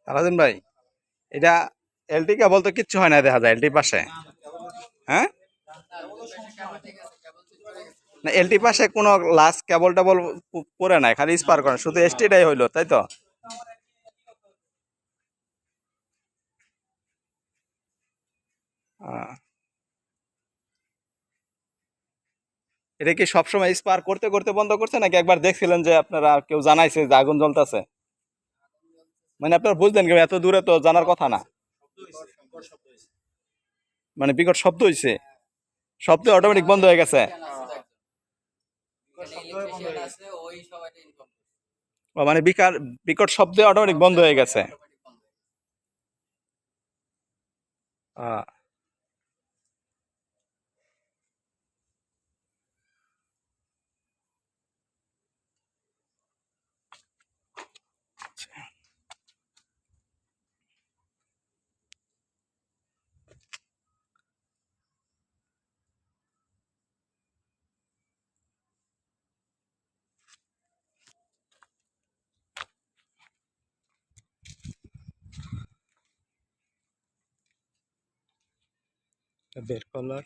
Aladdin ভাই, এটা LT কেবল তো কিচ্ছু হয় না, দেখা যায় এলটি পাশে। হ্যাঁ, না এলটি পাশে কোনো লাস্ট কেবল টেবল পরে নাই, খালি স্পার করে, শুধু এসটিটাই হইলো, তাই তো? আহ, এটা কি সবসময় স্পার করতে করতে বন্ধ করছে, নাকি একবার দেখছিলেন যে আপনারা কেউ জানাইছে যে আগুন জ্বলতেছে? মানে আপনারা বুঝলেন কি এত দূরে তো জানার কথা না? মানে বিকট শব্দ হইছে, শব্দ অটোমেটিক বন্ধ হয়ে গেছে। ও মানে বিকট শব্দে অটোমেটিক বন্ধ হয়ে গেছে। আহ, বের করলো।